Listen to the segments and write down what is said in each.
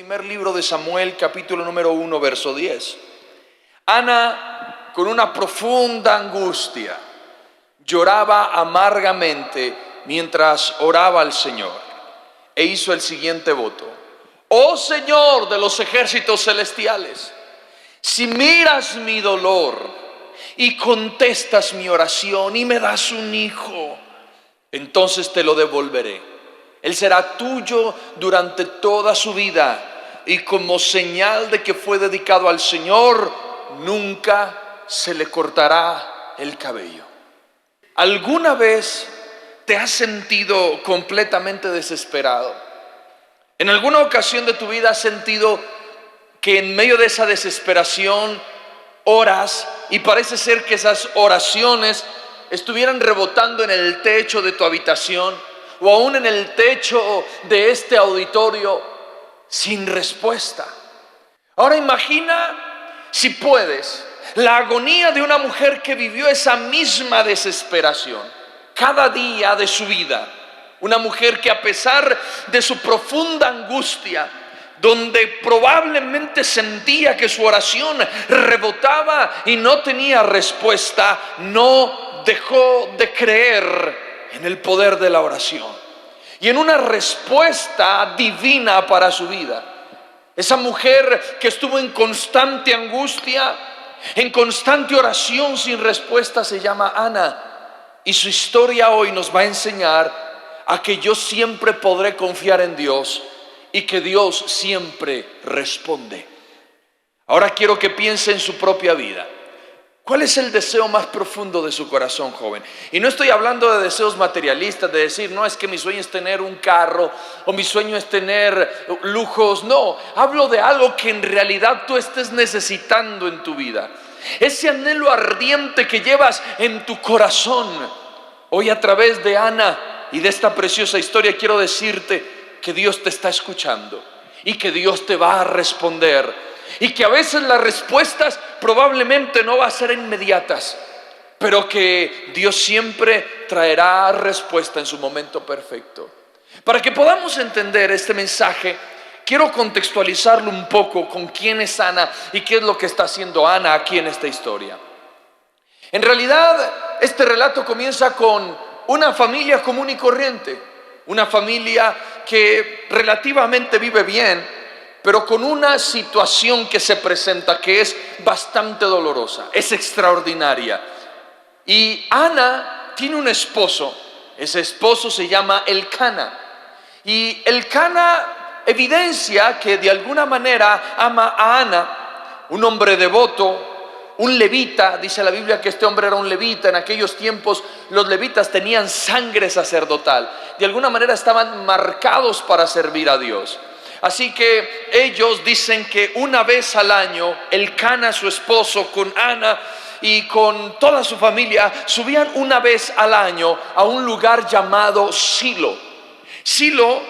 primer libro de Samuel, capítulo número 1, verso 10. Ana, con una profunda angustia, lloraba amargamente mientras oraba al Señor e hizo el siguiente voto: oh Señor de los ejércitos celestiales, si miras mi dolor y contestas mi oración y me das un hijo, entonces te lo devolveré. Él será tuyo durante toda su vida y como señal de que fue dedicado al Señor, nunca se le cortará el cabello. ¿Alguna vez te has sentido completamente desesperado? ¿En alguna ocasión de tu vida has sentido que en medio de esa desesperación oras y parece ser que esas oraciones estuvieran rebotando en el techo de tu habitación o aún en el techo de este auditorio sin respuesta? Ahora imagina, si puedes, la agonía de una mujer que vivió esa misma desesperación cada día de su vida. Una mujer que a pesar de su profunda angustia, donde probablemente sentía que su oración rebotaba y no tenía respuesta, no dejó de creer en el poder de la oración y en una respuesta divina para su vida. Esa mujer que estuvo en constante angustia, en constante oración sin respuesta, se llama Ana. Y su historia hoy nos va a enseñar a que yo siempre podré confiar en Dios y que Dios siempre responde. Ahora quiero que piense en su propia vida. ¿Cuál es el deseo más profundo de su corazón, joven? Y no estoy hablando de deseos materialistas, de decir, no, es que mi sueño es tener un carro o mi sueño es tener lujos. No, hablo de algo que en realidad tú estés necesitando en tu vida. Ese anhelo ardiente que llevas en tu corazón. Hoy a través de Ana y de esta preciosa historia quiero decirte que Dios te está escuchando y que Dios te va a responder. Y que a veces las respuestas probablemente no van a ser inmediatas, pero que Dios siempre traerá respuesta en su momento perfecto. Para que podamos entender este mensaje, quiero contextualizarlo un poco con quién es Ana y qué es lo que está haciendo Ana aquí en esta historia. En realidad, este relato comienza con una familia común y corriente, una familia que relativamente vive bien, pero con una situación que se presenta que es bastante dolorosa, es extraordinaria. Y Ana tiene un esposo, ese esposo se llama Elcana. Y Elcana evidencia que de alguna manera ama a Ana, un hombre devoto, un levita. Dice la Biblia que este hombre era un levita. En aquellos tiempos los levitas tenían sangre sacerdotal, de alguna manera estaban marcados para servir a Dios. Así que ellos dicen que una vez al año, Elcana, su esposo, con Ana y con toda su familia, subían una vez al año a un lugar llamado Silo. Silo,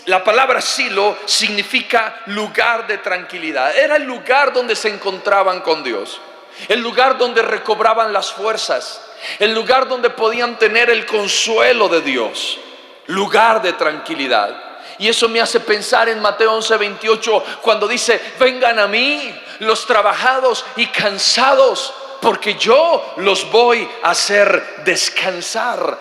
la palabra Silo significa lugar de tranquilidad. Era el lugar donde se encontraban con Dios, el lugar donde recobraban las fuerzas, el lugar donde podían tener el consuelo de Dios, lugar de tranquilidad. Y eso me hace pensar en Mateo 11:28, cuando dice: vengan a mí los trabajados y cansados, porque yo los voy a hacer descansar.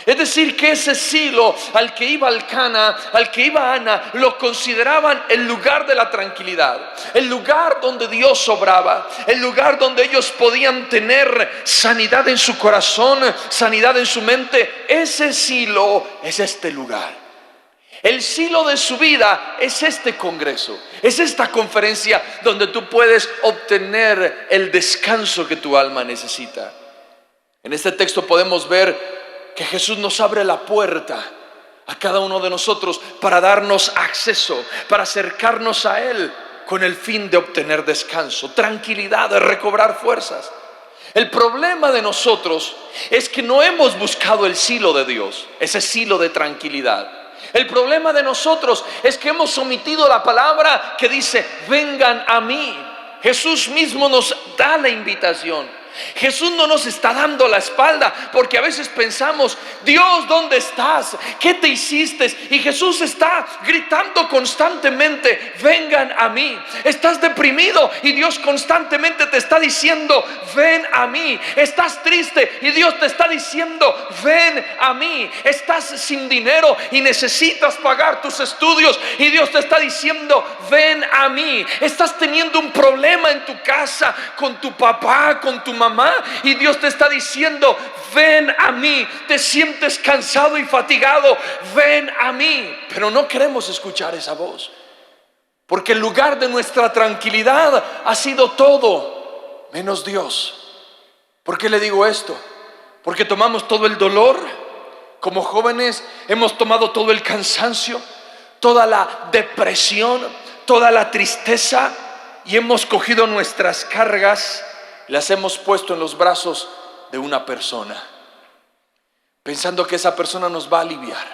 Es decir, que ese Silo al que iba Elcana, al que iba Ana, lo consideraban el lugar de la tranquilidad, el lugar donde Dios obraba, el lugar donde ellos podían tener sanidad en su corazón, sanidad en su mente. Ese Silo es este lugar. El Silo de su vida es este congreso, es esta conferencia donde tú puedes obtener el descanso que tu alma necesita. En este texto podemos ver que Jesús nos abre la puerta a cada uno de nosotros para darnos acceso, para acercarnos a Él con el fin de obtener descanso, tranquilidad, de recobrar fuerzas. El problema de nosotros es que no hemos buscado el Silo de Dios, ese Silo de tranquilidad. El problema de nosotros es que hemos omitido la palabra que dice: vengan a mí. Jesús mismo nos da la invitación. Jesús no nos está dando la espalda, porque a veces pensamos: Dios, ¿dónde estás? ¿Qué te hiciste? Y Jesús está gritando constantemente: vengan a mí. Estás deprimido y Dios constantemente te está diciendo: ven a mí. Estás triste y Dios te está diciendo: ven a mí. Estás sin dinero y necesitas pagar tus estudios y Dios te está diciendo: ven a mí. Estás teniendo un problema en tu casa con tu papá, con tu mamá, y Dios te está diciendo: ven a mí. Te sientes cansado y fatigado, ven a mí. Pero no queremos escuchar esa voz, porque el lugar de nuestra tranquilidad ha sido todo menos Dios. ¿Por qué le digo esto? Porque tomamos todo el dolor. Como jóvenes hemos tomado todo el cansancio, toda la depresión, toda la tristeza, y hemos cogido nuestras cargas y las hemos puesto en los brazos de una persona, pensando que esa persona nos va a aliviar.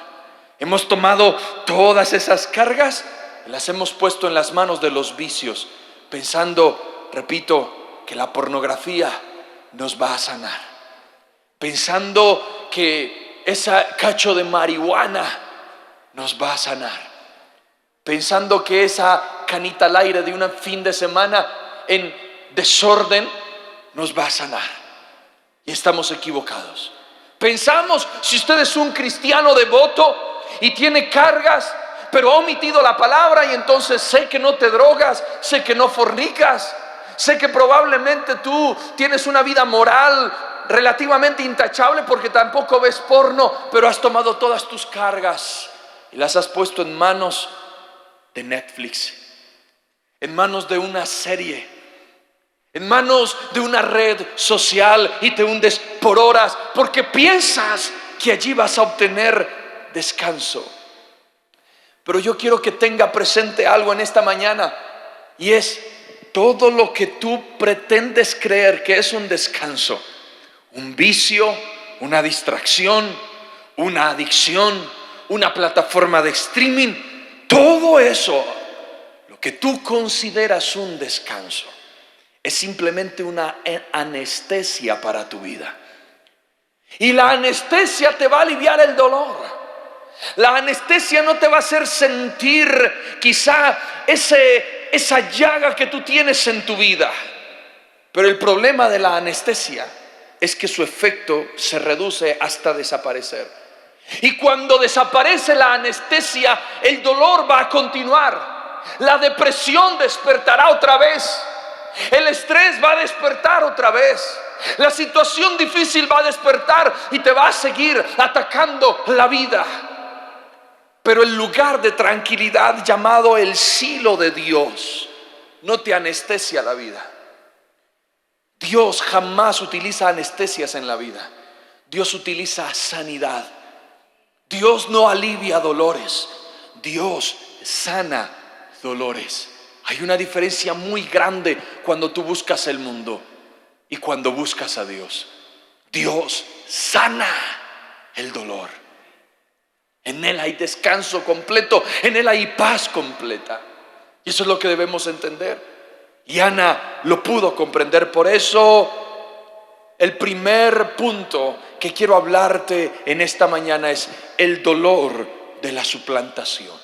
Hemos tomado todas esas cargas y las hemos puesto en las manos de los vicios, pensando, repito, que la pornografía nos va a sanar, pensando que ese cacho de marihuana nos va a sanar, pensando que esa canita al aire de un fin de semana en desorden nos va a sanar. Y estamos equivocados. Pensamos: si usted es un cristiano devoto y tiene cargas, pero ha omitido la palabra, y entonces sé que no te drogas, sé que no fornicas, sé que probablemente tú tienes una vida moral relativamente intachable porque tampoco ves porno, pero has tomado todas tus cargas y las has puesto en manos de Netflix, en manos de una serie, en manos de una red social, y te hundes por horas porque piensas que allí vas a obtener descanso. Pero yo quiero que tenga presente algo en esta mañana, y es: todo lo que tú pretendes creer que es un descanso, un vicio, una distracción, una adicción, una plataforma de streaming, todo eso, lo que tú consideras un descanso, es simplemente una anestesia para tu vida. Y la anestesia te va a aliviar el dolor. La anestesia no te va a hacer sentir quizá esa llaga que tú tienes en tu vida. Pero el problema de la anestesia es que su efecto se reduce hasta desaparecer. Y cuando desaparece la anestesia, el dolor va a continuar. La depresión despertará otra vez. El estrés va a despertar otra vez. La situación difícil va a despertar y te va a seguir atacando la vida. Pero el lugar de tranquilidad llamado el silo de Dios no te anestesia la vida. Dios jamás utiliza anestesias en la vida. Dios utiliza sanidad. Dios no alivia dolores, Dios sana dolores. Hay una diferencia muy grande cuando tú buscas el mundo y cuando buscas a Dios. Dios sana el dolor. En Él hay descanso completo, en Él hay paz completa. Y eso es lo que debemos entender. Y Ana lo pudo comprender. Por eso el primer punto que quiero hablarte en esta mañana es el dolor de la suplantación.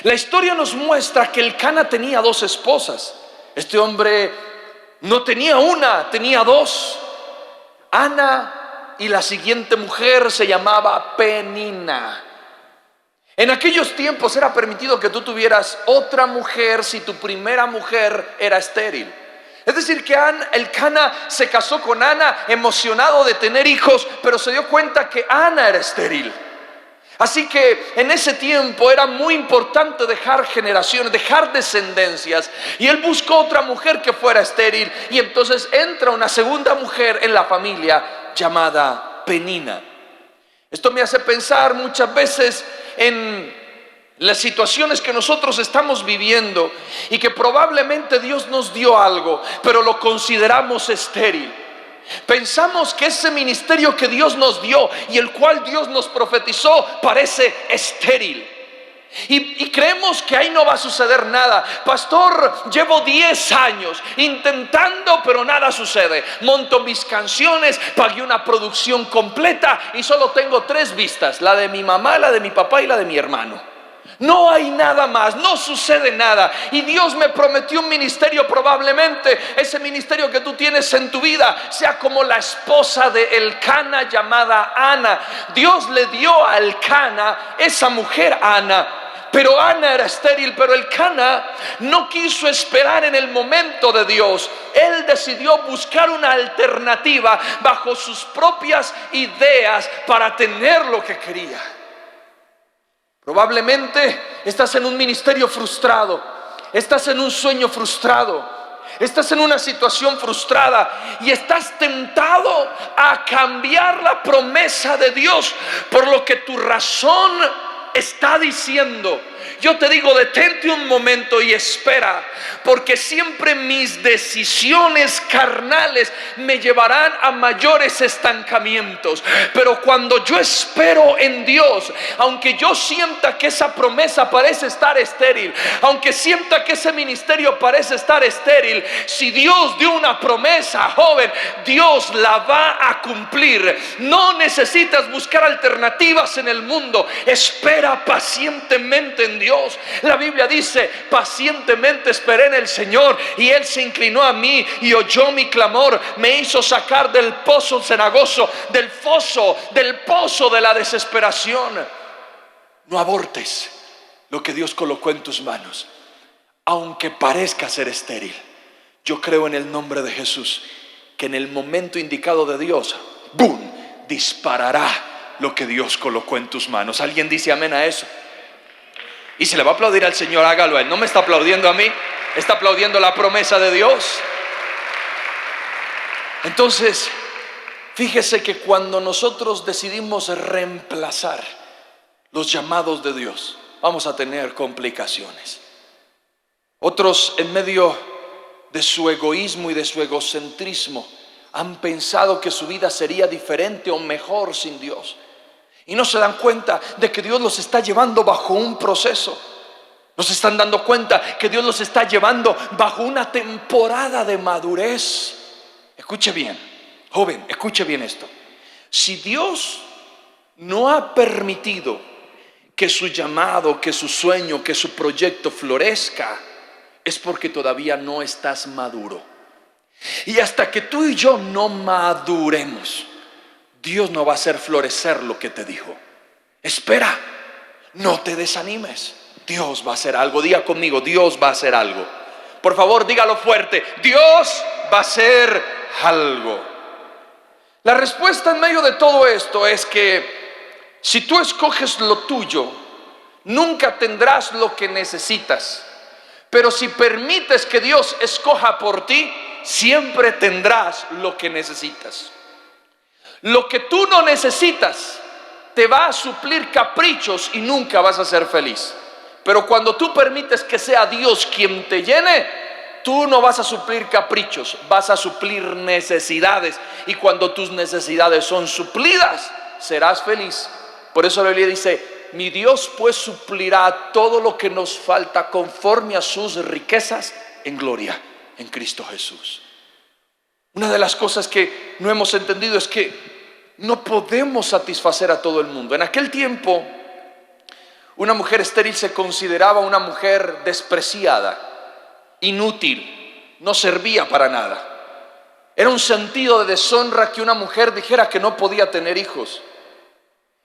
La historia nos muestra que Elcana tenía 2 esposas. Este hombre no tenía una, tenía 2. Ana, y la siguiente mujer se llamaba Penina. En aquellos tiempos era permitido que tú tuvieras otra mujer si tu primera mujer era estéril. Es decir, que Elcana se casó con Ana emocionado de tener hijos, pero se dio cuenta que Ana era estéril. Así que en ese tiempo era muy importante dejar generaciones, dejar descendencias. Y él buscó otra mujer que fuera estéril. Y entonces entra una segunda mujer en la familia llamada Penina. Esto me hace pensar muchas veces en las situaciones que nosotros estamos viviendo y que probablemente Dios nos dio algo, pero lo consideramos estéril. Pensamos que ese ministerio que Dios nos dio y el cual Dios nos profetizó parece estéril. Y creemos que ahí no va a suceder nada. Pastor, llevo 10 años intentando, pero nada sucede. Monto mis canciones, pagué una producción completa y solo tengo 3 vistas: la de mi mamá, la de mi papá y la de mi hermano. No hay nada más, no sucede nada. Y Dios me prometió un ministerio. Probablemente ese ministerio que tú tienes en tu vida sea como la esposa de Elcana llamada Ana. Dios le dio a Elcana esa mujer Ana, pero Ana era estéril. Pero Elcana no quiso esperar en el momento de Dios. Él decidió buscar una alternativa bajo sus propias ideas para tener lo que quería. Probablemente estás en un ministerio frustrado, estás en un sueño frustrado, estás en una situación frustrada y estás tentado a cambiar la promesa de Dios por lo que tu razón está diciendo. Yo te digo, detente un momento y espera, porque siempre mis decisiones carnales me llevarán a mayores estancamientos. Pero cuando yo espero en Dios, aunque yo sienta que esa promesa parece estar estéril, aunque sienta que ese ministerio parece estar estéril, si Dios dio una promesa, joven, Dios la va a cumplir. No necesitas buscar alternativas en el mundo. Espera pacientemente en Dios. La Biblia dice: pacientemente esperé en el Señor y Él se inclinó a mí y oyó mi clamor. Me hizo sacar del pozo cenagoso, del pozo de la desesperación. No abortes lo que Dios colocó en tus manos, aunque parezca ser estéril. Yo creo en el nombre de Jesús que en el momento indicado de Dios, ¡boom!, disparará lo que Dios colocó en tus manos. ¿Alguien dice amén a eso? Y se le va a aplaudir al Señor, hágalo a Él. No me está aplaudiendo a mí, está aplaudiendo la promesa de Dios. Entonces, fíjese que cuando nosotros decidimos reemplazar los llamados de Dios, vamos a tener complicaciones. Otros, en medio de su egoísmo y de su egocentrismo, han pensado que su vida sería diferente o mejor sin Dios. Y no se dan cuenta de que Dios los está llevando bajo un proceso. No se están dando cuenta que Dios los está llevando bajo una temporada de madurez. Escuche bien, joven, escuche bien esto. Si Dios no ha permitido que su llamado, que su sueño, que su proyecto florezca, es porque todavía no estás maduro. Y hasta que tú y yo no maduremos, Dios no va a hacer florecer lo que te dijo. Espera, no te desanimes. Dios va a hacer algo. Diga conmigo: Dios va a hacer algo. Por favor, dígalo fuerte: Dios va a hacer algo. La respuesta en medio de todo esto es que si tú escoges lo tuyo, nunca tendrás lo que necesitas. Pero si permites que Dios escoja por ti, siempre tendrás lo que necesitas. Lo que tú no necesitas te va a suplir caprichos y nunca vas a ser feliz. Pero cuando tú permites que sea Dios quien te llene, tú no vas a suplir caprichos, vas a suplir necesidades. Y cuando tus necesidades son suplidas, serás feliz. Por eso la Biblia dice: mi Dios pues suplirá todo lo que nos falta conforme a sus riquezas en gloria en Cristo Jesús. Una de las cosas que no hemos entendido es que no podemos satisfacer a todo el mundo. En aquel tiempo, una mujer estéril se consideraba una mujer despreciada, inútil, no servía para nada. Era un sentido de deshonra que una mujer dijera que no podía tener hijos.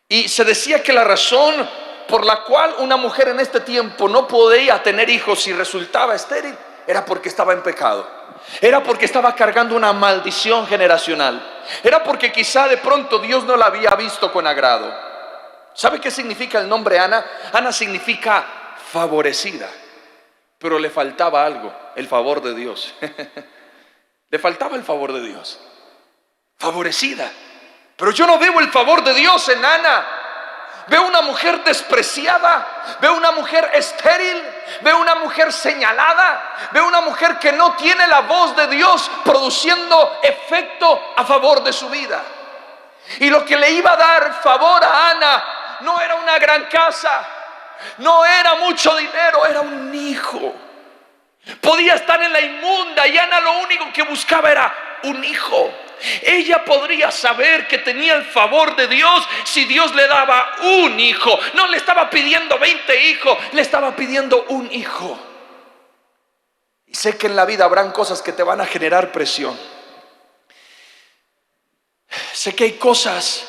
Y se decía que la razón por la cual una mujer en este tiempo no podía tener hijos si resultaba estéril era porque estaba en pecado. Era porque estaba cargando una maldición generacional. Era porque quizá de pronto Dios no la había visto con agrado. ¿Sabe qué significa el nombre Ana? Ana significa favorecida. Pero le faltaba algo: el favor de Dios. Le faltaba el favor de Dios. Favorecida. Pero yo no veo el favor de Dios en Ana. Veo una mujer despreciada, veo una mujer estéril, veo una mujer señalada, veo una mujer que no tiene la voz de Dios produciendo efecto a favor de su vida. Y lo que le iba a dar favor a Ana no era una gran casa, No era mucho dinero, era un hijo. Podía estar en la inmunda y Ana lo único que buscaba era un hijo. Ella podría saber que tenía el favor de Dios si Dios le daba un hijo. No le estaba pidiendo 20 hijos, le estaba pidiendo un hijo. Y sé que en la vida habrán cosas que te van a generar presión. Sé que hay cosas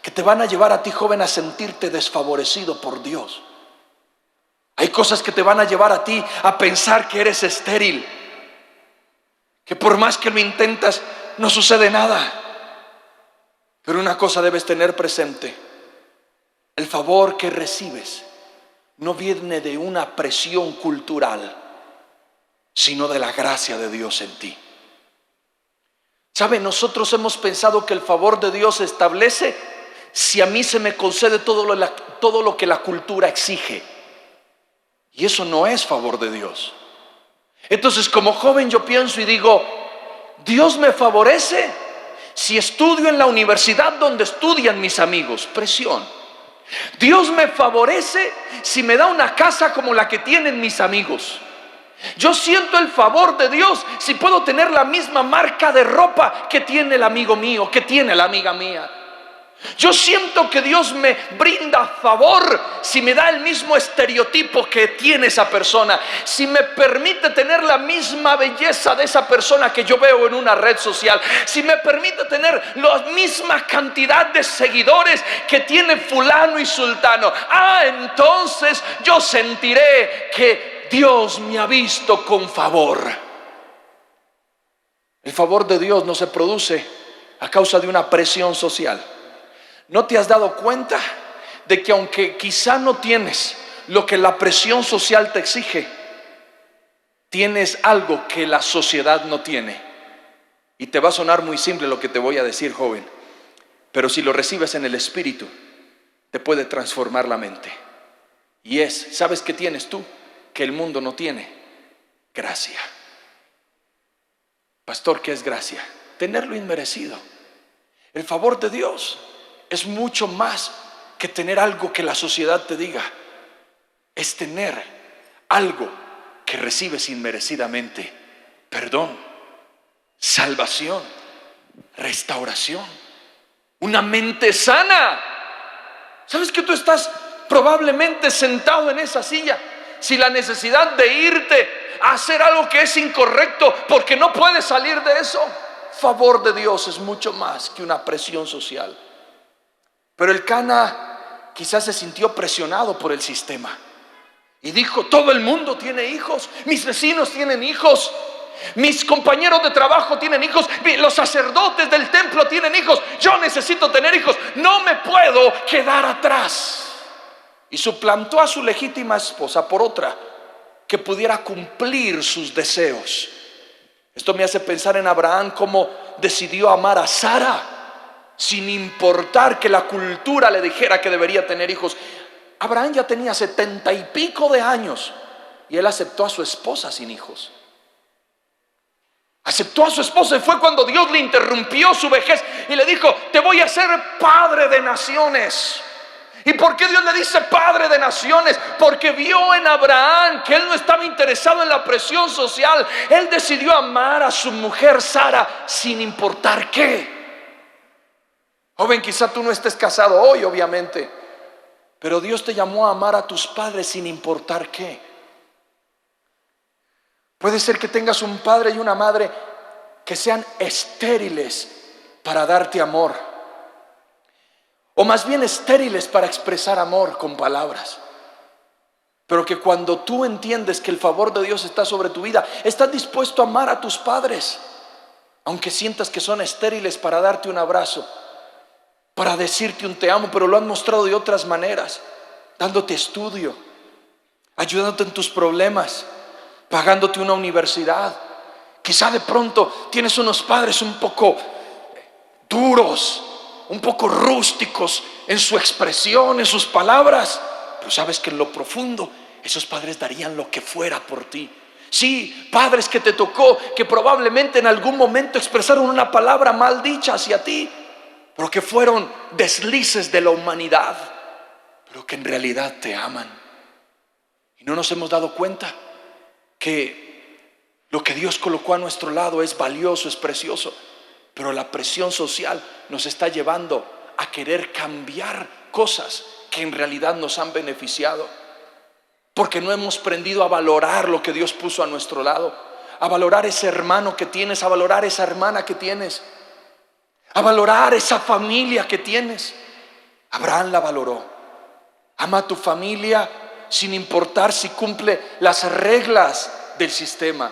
que te van a llevar a ti, joven, a sentirte desfavorecido por Dios. Hay cosas que te van a llevar a ti a pensar que eres estéril, que por más que lo intentas no sucede nada. Pero una cosa debes tener presente: el favor que recibes no viene de una presión cultural, sino de la gracia de Dios en ti. ¿Sabe? Nosotros hemos pensado que el favor de Dios se establece si a mí se me concede todo lo que la cultura exige. Y eso no es favor de Dios. Entonces, como joven yo pienso y digo: Dios me favorece si estudio en la universidad donde estudian mis amigos. Presión. Dios me favorece si me da una casa como la que tienen mis amigos. Yo siento el favor de Dios si puedo tener la misma marca de ropa que tiene el amigo mío, que tiene la amiga mía. Yo siento que Dios me brinda favor si me da el mismo estereotipo que tiene esa persona, si me permite tener la misma belleza de esa persona que yo veo en una red social, si me permite tener la misma cantidad de seguidores que tiene fulano y sultano. Entonces yo sentiré que Dios me ha visto con favor. El favor de Dios no se produce a causa de una presión social. ¿No te has dado cuenta de que aunque quizá no tienes lo que la presión social te exige, tienes algo que la sociedad no tiene? Y te va a sonar muy simple lo que te voy a decir, joven, pero si lo recibes en el Espíritu, te puede transformar la mente. Y ¿sabes qué tienes tú que el mundo no tiene? Gracia. Pastor, ¿qué es gracia? Tenerlo inmerecido. El favor de Dios es mucho más que tener algo que la sociedad te diga. Es tener algo que recibes inmerecidamente: perdón, salvación, restauración, una mente sana. ¿Sabes que tú estás probablemente sentado en esa silla sin la necesidad de irte a hacer algo que es incorrecto porque no puedes salir de eso? Favor de Dios es mucho más que una presión social. Pero el Cana quizás se sintió presionado por el sistema y dijo: todo el mundo tiene hijos, mis vecinos tienen hijos, mis compañeros de trabajo tienen hijos, los sacerdotes del templo tienen hijos, yo necesito tener hijos, no me puedo quedar atrás. Y suplantó a su legítima esposa por otra que pudiera cumplir sus deseos. Esto me hace pensar en Abraham, cómo decidió amar a Sara sin importar que la cultura le dijera que debería tener hijos. Abraham ya tenía 70 y pico de años y él aceptó a su esposa sin hijos. Aceptó a su esposa y fue cuando Dios le interrumpió su vejez y le dijo: te voy a hacer padre de naciones. ¿Y por qué Dios le dice padre de naciones? Porque vio en Abraham que él no estaba interesado en la presión social. Él decidió amar a su mujer Sara sin importar qué. Joven, quizá tú no estés casado hoy, obviamente, pero Dios te llamó a amar a tus padres sin importar qué. Puede ser que tengas un padre y una madre que sean estériles para darte amor, o más bien estériles para expresar amor con palabras. Pero que cuando tú entiendes que el favor de Dios está sobre tu vida, estás dispuesto a amar a tus padres, aunque sientas que son estériles para darte un abrazo, para decirte un te amo, pero lo han mostrado de otras maneras, dándote estudio, ayudándote en tus problemas, pagándote una universidad. Quizá de pronto tienes unos padres un poco duros, un poco rústicos en su expresión, en sus palabras, pero sabes que en lo profundo esos padres darían lo que fuera por ti. Sí, padres que te tocó, que probablemente en algún momento expresaron una palabra mal dicha hacia ti, pero que fueron deslices de la humanidad, pero que en realidad te aman. Y no nos hemos dado cuenta que lo que Dios colocó a nuestro lado es valioso, es precioso. Pero la presión social nos está llevando a querer cambiar cosas que en realidad nos han beneficiado. Porque no hemos aprendido a valorar lo que Dios puso a nuestro lado, a valorar ese hermano que tienes, a valorar esa hermana que tienes, a valorar esa familia que tienes. Abraham la valoró. Ama a tu familia sin importar si cumple las reglas del sistema.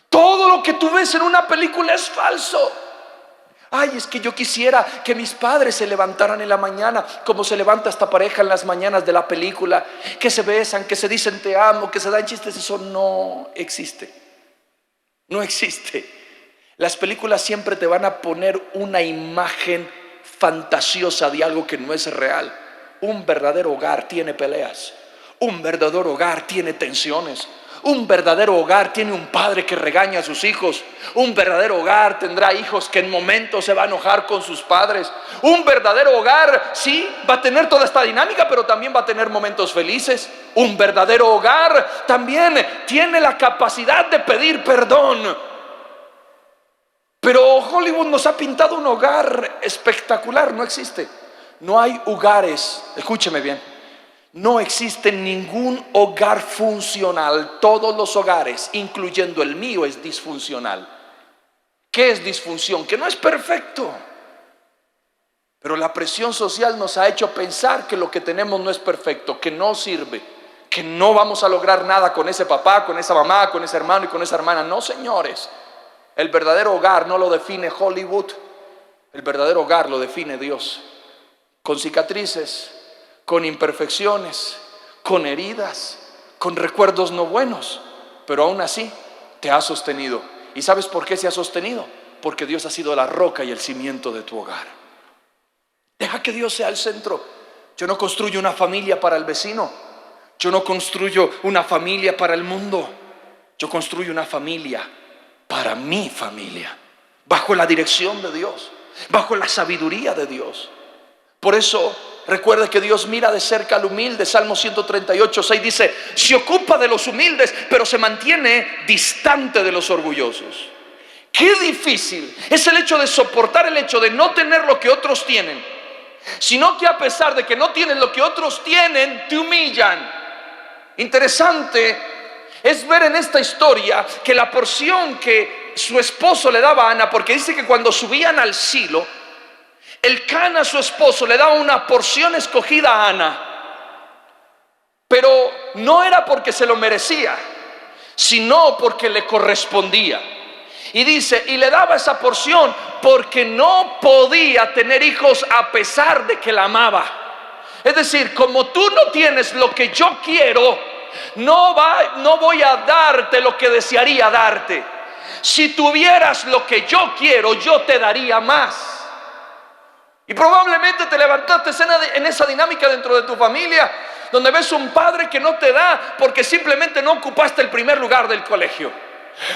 Todo lo que tú ves en una película es falso. Ay, es que yo quisiera que mis padres se levantaran en la mañana como se levanta esta pareja en las mañanas de la película, que se besan, que se dicen te amo, que se dan chistes. Eso no existe. No existe. Las películas siempre te van a poner una imagen fantasiosa de algo que no es real. Un verdadero hogar tiene peleas. Un verdadero hogar tiene tensiones. Un verdadero hogar tiene un padre que regaña a sus hijos. Un verdadero hogar tendrá hijos que en momentos se va a enojar con sus padres. Un verdadero hogar, sí, va a tener toda esta dinámica, pero también va a tener momentos felices. Un verdadero hogar también tiene la capacidad de pedir perdón. Pero Hollywood nos ha pintado un hogar espectacular. No existe. No hay hogares, escúcheme bien. No existe ningún hogar funcional. Todos los hogares, incluyendo el mío, es disfuncional. ¿Qué es disfunción? Que no es perfecto. Pero la presión social nos ha hecho pensar que lo que tenemos no es perfecto, que no sirve, que no vamos a lograr nada con ese papá, con esa mamá, con ese hermano y con esa hermana. No, señores. El verdadero hogar no lo define Hollywood. El verdadero hogar lo define Dios. Con cicatrices, con imperfecciones, con heridas, con recuerdos no buenos, pero aún así te ha sostenido. ¿Y sabes por qué se ha sostenido? Porque Dios ha sido la roca y el cimiento de tu hogar. Deja que Dios sea el centro. Yo no construyo una familia para el vecino. Yo no construyo una familia para el mundo. Yo construyo una familia para mi familia, bajo la dirección de Dios, bajo la sabiduría de Dios. Por eso recuerde que Dios mira de cerca al humilde. Salmo 138:6 dice: se ocupa de los humildes, pero se mantiene distante de los orgullosos. Qué difícil es el hecho de soportar el hecho de no tener lo que otros tienen, sino que a pesar de que no tienes lo que otros tienen, te humillan. Interesante es ver en esta historia que la porción que su esposo le daba a Ana, porque dice que cuando subían al Silo, Elcana, su esposo, le daba una porción escogida a Ana, pero no era porque se lo merecía, sino porque le correspondía. Y dice, y le daba esa porción porque no podía tener hijos a pesar de que la amaba. Es decir, como tú no tienes lo que yo quiero, no voy a darte lo que desearía darte. Si tuvieras lo que yo quiero, yo te daría más. Y probablemente te levantaste en esa dinámica dentro de tu familia, donde ves un padre que no te da porque simplemente no ocupaste el primer lugar del colegio,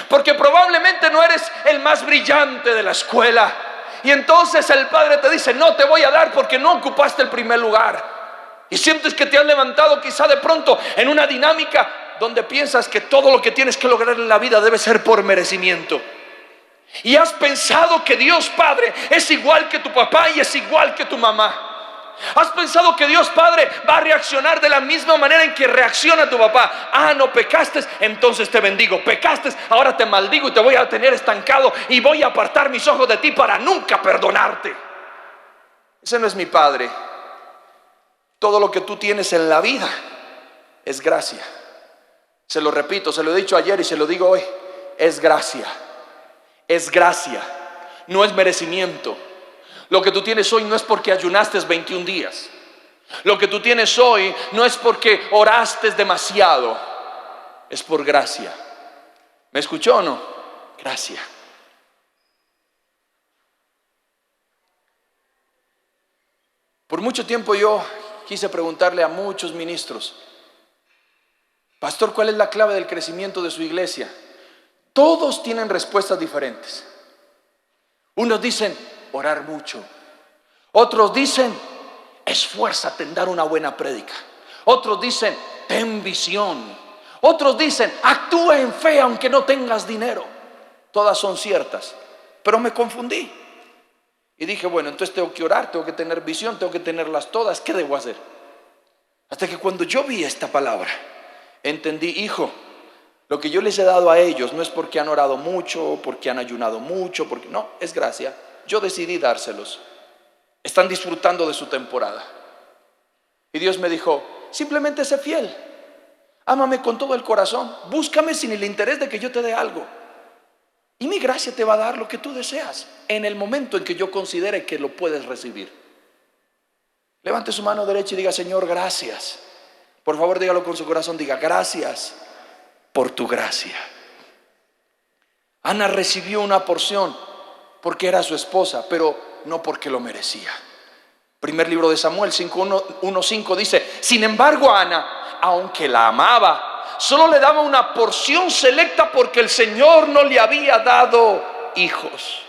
porque probablemente no eres el más brillante de la escuela, y entonces el padre te dice: no te voy a dar porque no ocupaste el primer lugar. Y sientes que te has levantado quizá de pronto en una dinámica donde piensas que todo lo que tienes que lograr en la vida debe ser por merecimiento. Y has pensado que Dios Padre es igual que tu papá y es igual que tu mamá. Has pensado que Dios Padre va a reaccionar de la misma manera en que reacciona tu papá. Ah, no pecaste, entonces te bendigo. Pecaste, ahora te maldigo y te voy a tener estancado y voy a apartar mis ojos de ti para nunca perdonarte. Ese no es mi Padre. Todo lo que tú tienes en la vida es gracia. Se lo repito, se lo he dicho ayer y se lo digo hoy. Es gracia. Es gracia, no es merecimiento. Lo que tú tienes hoy no es porque ayunaste 21 días. Lo que tú tienes hoy no es porque oraste demasiado. Es por gracia. ¿Me escuchó o no? Gracia. Por mucho tiempo yo quise preguntarle a muchos ministros: pastor, ¿cuál es la clave del crecimiento de su iglesia? Todos tienen respuestas diferentes. Unos dicen orar mucho. Otros dicen esfuérzate en dar una buena prédica. Otros dicen ten visión. Otros dicen, actúa en fe aunque no tengas dinero. Todas son ciertas, pero me confundí. Y dije, bueno, entonces tengo que orar, tengo que tener visión, tengo que tenerlas todas. ¿Qué debo hacer? Hasta que cuando yo vi esta palabra, entendí, hijo, lo que yo les he dado a ellos no es porque han orado mucho, porque han ayunado mucho, porque no, es gracia. Yo decidí dárselos. Están disfrutando de su temporada. Y Dios me dijo, simplemente sé fiel. Ámame con todo el corazón. Búscame sin el interés de que yo te dé algo. Y mi gracia te va a dar lo que tú deseas en el momento en que yo considere que lo puedes recibir. Levante su mano derecha y diga, Señor, gracias. Por favor, dígalo con su corazón, diga, gracias por tu gracia. Ana recibió una porción porque era su esposa, pero no porque lo merecía. Primer libro de Samuel 1:5 dice, sin embargo Ana, aunque la amaba, solo le daba una porción selecta porque el Señor no le había dado hijos.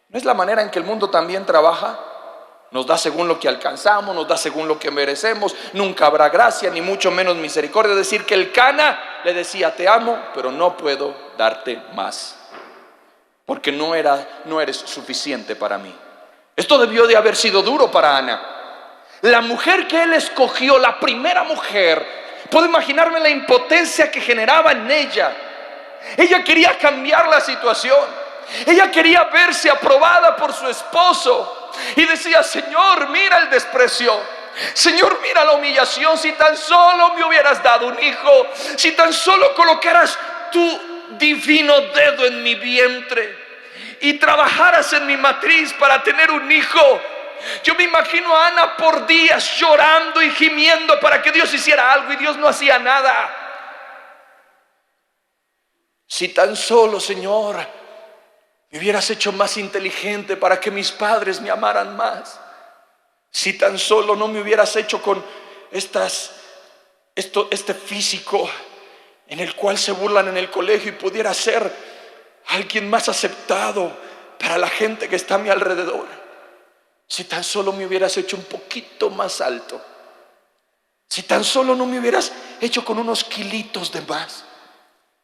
¿No es la manera en que el mundo también trabaja? Nos da según lo que alcanzamos, nos da según lo que merecemos. Nunca habrá gracia, ni mucho menos misericordia. Es decir, que el Cana le decía, te amo, pero no puedo darte más, porque no eres suficiente para mí. Esto debió de haber sido duro para Ana. La mujer que él escogió, la primera mujer, puedo imaginarme la impotencia que generaba en ella. Ella quería cambiar la situación. Ella quería verse aprobada por su esposo. Y decía, Señor, mira el desprecio. Señor, mira la humillación. Si tan solo me hubieras dado un hijo, si tan solo colocaras tu divino dedo en mi vientre y trabajaras en mi matriz para tener un hijo. Yo me imagino a Ana por días llorando y gimiendo para que Dios hiciera algo, y Dios no hacía nada. Si tan solo, Señor, me hubieras hecho más inteligente para que mis padres me amaran más. Si tan solo no me hubieras hecho con este físico en el cual se burlan en el colegio, y pudiera ser alguien más aceptado para la gente que está a mi alrededor. Si tan solo me hubieras hecho un poquito más alto. Si tan solo no me hubieras hecho con unos kilitos de más.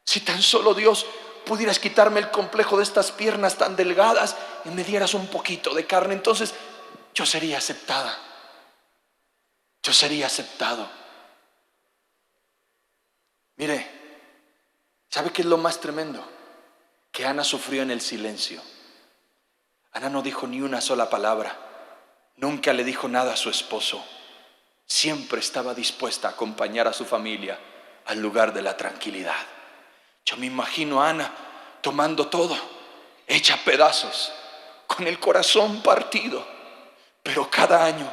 Si tan solo, Dios, pudieras quitarme el complejo de estas piernas tan delgadas y me dieras un poquito de carne, entonces yo sería aceptada. Yo sería aceptado. Mire, ¿sabe qué es lo más tremendo? Que Ana sufrió en el silencio. Ana no dijo ni una sola palabra. Nunca le dijo nada a su esposo. Siempre estaba dispuesta a acompañar a su familia al lugar de la tranquilidad. Yo me imagino a Ana tomando todo, hecha pedazos, con el corazón partido, pero cada año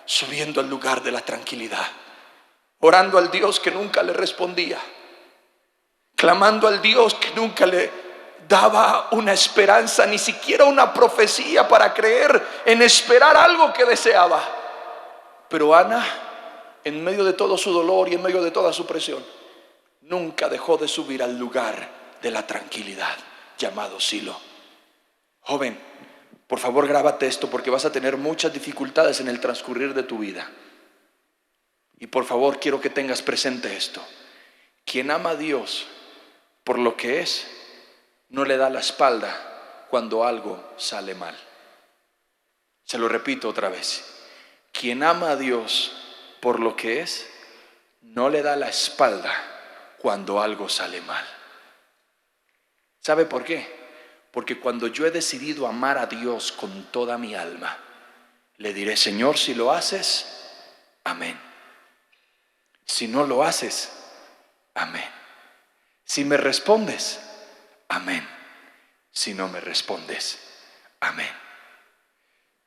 subiendo al lugar de la tranquilidad, orando al Dios que nunca le respondía, clamando al Dios que nunca le daba una esperanza, ni siquiera una profecía para creer en esperar algo que deseaba. Pero Ana, en medio de todo su dolor y en medio de toda su presión, nunca dejó de subir al lugar de la tranquilidad llamado Silo. Joven, por favor, grábate esto, porque vas a tener muchas dificultades en el transcurrir de tu vida. Y por favor, quiero que tengas presente esto: quien ama a Dios por lo que es, no le da la espalda cuando algo sale mal. Se lo repito otra vez: quien ama a Dios por lo que es, no le da la espalda cuando algo sale mal. ¿Sabe por qué? Porque cuando yo he decidido amar a Dios con toda mi alma, le diré: Señor, si lo haces, amén. Si no lo haces, amén. Si me respondes, amén. Si no me respondes, amén.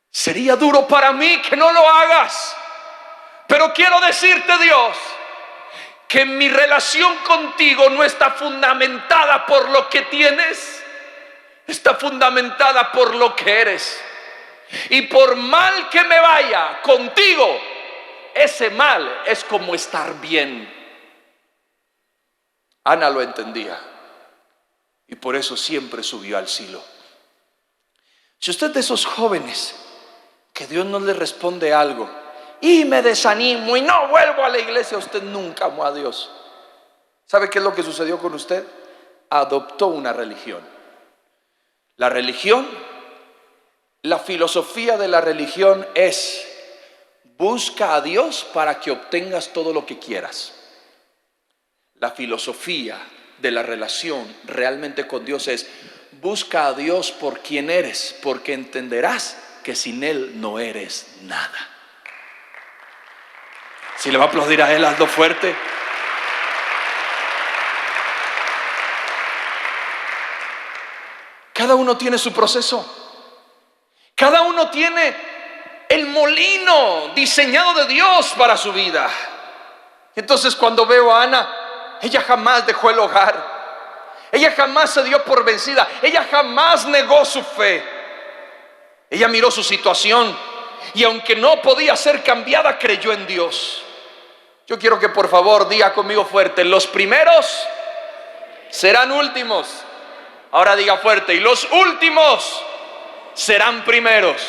Sería duro para mí que no lo hagas, pero quiero decirte, Dios, que mi relación contigo no está fundamentada por lo que tienes, está fundamentada por lo que eres. Y por mal que me vaya contigo, ese mal es como estar bien. Ana lo entendía y por eso siempre subió al Silo. Si usted es de esos jóvenes que Dios no le responde algo y me desanimo y no vuelvo a la iglesia, usted nunca amó a Dios. ¿Sabe qué es lo que sucedió con usted? Adoptó una religión. La religión, la filosofía de la religión es: busca a Dios para que obtengas todo lo que quieras. La filosofía de la relación realmente con Dios es: busca a Dios por quien eres, porque entenderás que sin Él no eres nada. Si le va a aplaudir a Él, hazlo fuerte. Cada uno tiene su proceso. Cada uno tiene el molino diseñado de Dios para su vida. Entonces, cuando veo a Ana, ella jamás dejó el hogar. Ella jamás se dio por vencida. Ella jamás negó su fe. Ella miró su situación y aunque no podía ser cambiada, creyó en Dios. Yo quiero que por favor diga conmigo fuerte: los primeros serán últimos. Ahora diga fuerte: y los últimos serán primeros.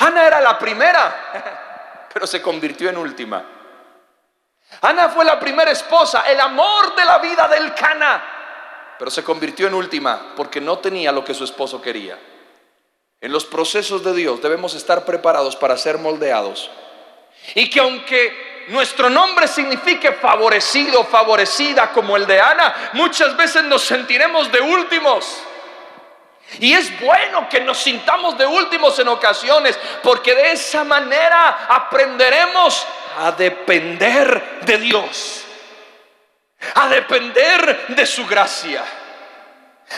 Ana era la primera, pero se convirtió en última. Ana fue la primera esposa, el amor de la vida del Cana, pero se convirtió en última porque no tenía lo que su esposo quería. En los procesos de Dios debemos estar preparados para ser moldeados. Y que aunque nuestro nombre signifique favorecido, favorecida como el de Ana, muchas veces nos sentiremos de últimos. Y es bueno que nos sintamos de últimos en ocasiones, porque de esa manera aprenderemos a depender de Dios, a depender de su gracia,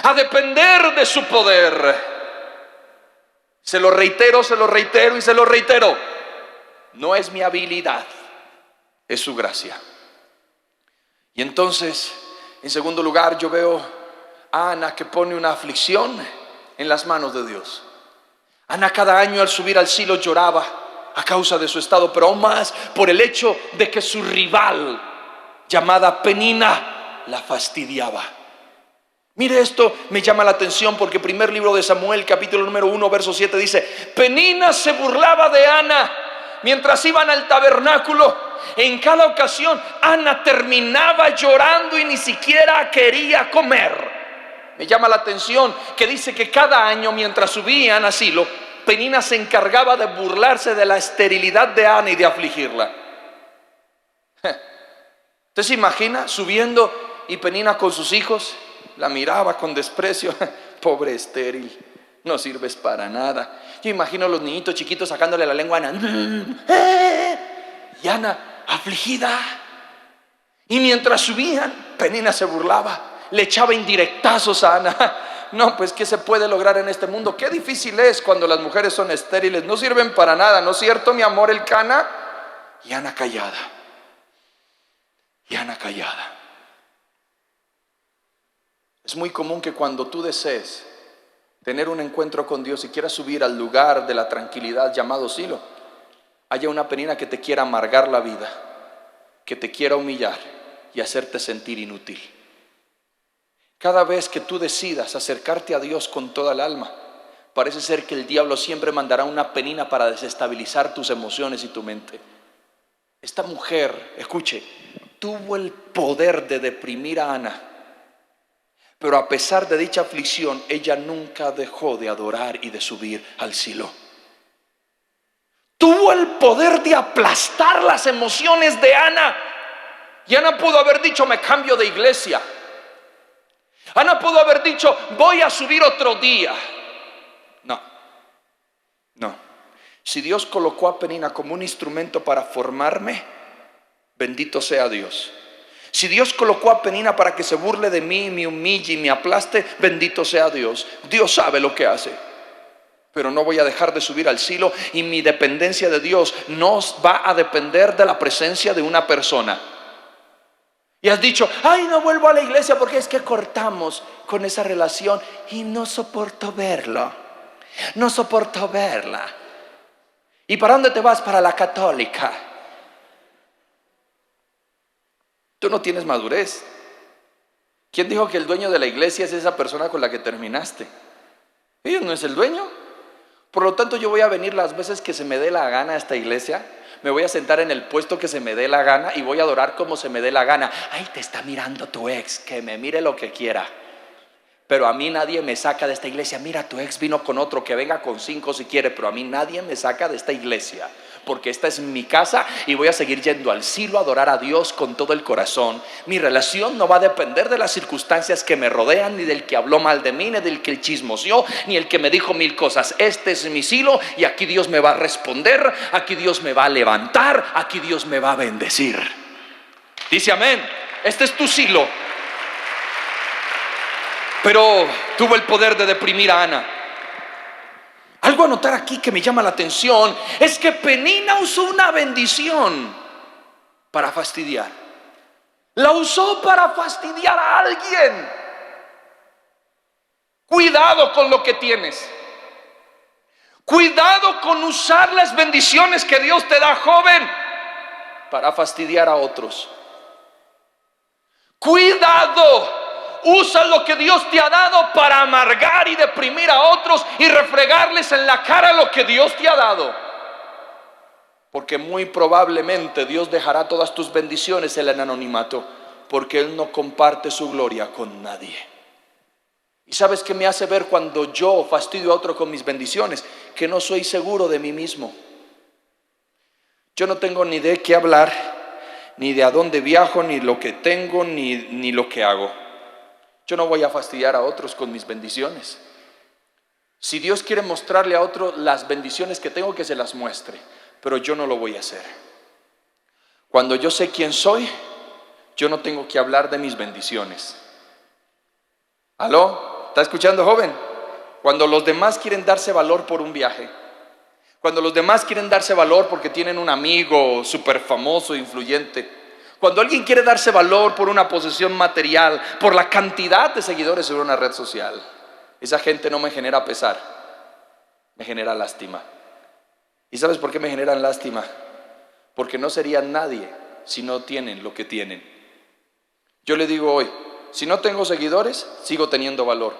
a depender de su poder. Se lo reitero y se lo reitero: no es mi habilidad, es su gracia. Y entonces, en segundo lugar, yo veo a Ana que pone una aflicción en las manos de Dios. Ana cada año al subir al Silo lloraba a causa de su estado, pero aún más por el hecho de que su rival, llamada Penina, la fastidiaba. Mire, esto me llama la atención porque primer libro de Samuel, capítulo número 1, verso 7 dice: Penina se burlaba de Ana mientras iban al tabernáculo. En cada ocasión Ana terminaba llorando y ni siquiera quería comer. Me llama la atención que dice que cada año mientras subían a Silo, Penina se encargaba de burlarse de la esterilidad de Ana y de afligirla. ¿Usted se imagina subiendo y Penina con sus hijos la miraba con desprecio? Pobre estéril, no sirves para nada. Yo imagino a los niñitos chiquitos sacándole la lengua a Ana. Y Ana afligida. Y mientras subían, Penina se burlaba, le echaba indirectazos a Ana. No, pues ¿qué se puede lograr en este mundo? Qué difícil es cuando las mujeres son estériles, no sirven para nada, ¿no es cierto, mi amor, el Cana? Y Ana callada. Y Ana callada. Es muy común que cuando tú desees tener un encuentro con Dios y quieras subir al lugar de la tranquilidad llamado Silo, haya una Penina que te quiera amargar la vida, que te quiera humillar y hacerte sentir inútil. Cada vez que tú decidas acercarte a Dios con toda el alma, parece ser que el diablo siempre mandará una Penina para desestabilizar tus emociones y tu mente. Esta mujer, escuche, tuvo el poder de deprimir a Ana, pero a pesar de dicha aflicción, ella nunca dejó de adorar y de subir al Silo. Tuvo el poder de aplastar las emociones de Ana. Y Ana pudo haber dicho: me cambio de iglesia. Ana pudo haber dicho: voy a subir otro día. No. Si Dios colocó a Penina como un instrumento para formarme, bendito sea Dios. Si Dios colocó a Penina para que se burle de mí, me humille y me aplaste, bendito sea Dios. Dios sabe lo que hace. Pero no voy a dejar de subir al Silo, y mi dependencia de Dios no va a depender de la presencia de una persona. Y has dicho: ay, no vuelvo a la iglesia porque es que cortamos con esa relación y no soporto verlo, no soporto verla. ¿Y para dónde te vas? Para la católica. Tú no tienes madurez. ¿Quién dijo que el dueño de la iglesia es esa persona con la que terminaste? Ellos no es el dueño. Por lo tanto, yo voy a venir las veces que se me dé la gana a esta iglesia, Me voy a sentar en el puesto que se me dé la gana y voy a adorar como se me dé la gana. Ay, te está mirando tu ex, que me mire lo que quiera. Pero a mí nadie me saca de esta iglesia. Mira, tu ex vino con otro, que venga con 5 si quiere, pero a mí nadie me saca de esta iglesia, porque esta es mi casa y voy a seguir yendo al cielo a adorar a Dios con todo el corazón. Mi relación no va a depender de las circunstancias que me rodean, ni del que habló mal de mí, ni del que chismoseó, ni el que me dijo 1000 cosas. Este es mi silo y aquí Dios me va a responder, aquí Dios me va a levantar, aquí Dios me va a bendecir. Dice amén. Este es tu silo. Pero tuvo el poder de deprimir a Ana. Algo a notar aquí que me llama la atención es que Penina usó una bendición para fastidiar. La usó para fastidiar a alguien. Cuidado con lo que tienes. Cuidado con usar las bendiciones que Dios te da, joven, para fastidiar a otros. Cuidado. Usa lo que Dios te ha dado para amargar y deprimir a otros y refregarles en la cara lo que Dios te ha dado. Porque muy probablemente Dios dejará todas tus bendiciones en el anonimato, porque Él no comparte su gloria con nadie. ¿Y sabes qué me hace ver cuando yo fastidio a otro con mis bendiciones? Que no soy seguro de mí mismo. Yo no tengo ni de qué hablar, ni de a dónde viajo, ni lo que tengo, ni lo que hago. Yo no voy a fastidiar a otros con mis bendiciones. Si Dios quiere mostrarle a otro las bendiciones que tengo, que se las muestre, pero yo no lo voy a hacer. Cuando yo sé quién soy, yo no tengo que hablar de mis bendiciones. ¿Aló? ¿Está escuchando, joven? Cuando los demás quieren darse valor por un viaje, cuando los demás quieren darse valor porque tienen un amigo súper famoso, influyente, cuando alguien quiere darse valor por una posesión material, por la cantidad de seguidores en una red social, esa gente no me genera pesar, me genera lástima. ¿Y sabes por qué me generan lástima? Porque no serían nadie si no tienen lo que tienen. Yo le digo hoy, si no tengo seguidores, sigo teniendo valor.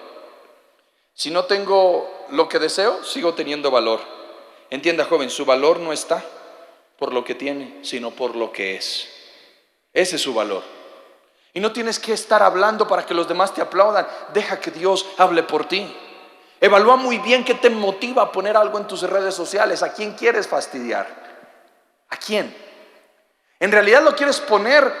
Si no tengo lo que deseo, sigo teniendo valor. Entienda, joven, su valor no está por lo que tiene, sino por lo que es. Ese es su valor. Y no tienes que estar hablando para que los demás te aplaudan. Deja que Dios hable por ti. Evalúa muy bien qué te motiva a poner algo en tus redes sociales. ¿A quién quieres fastidiar? ¿A quién? En realidad lo quieres poner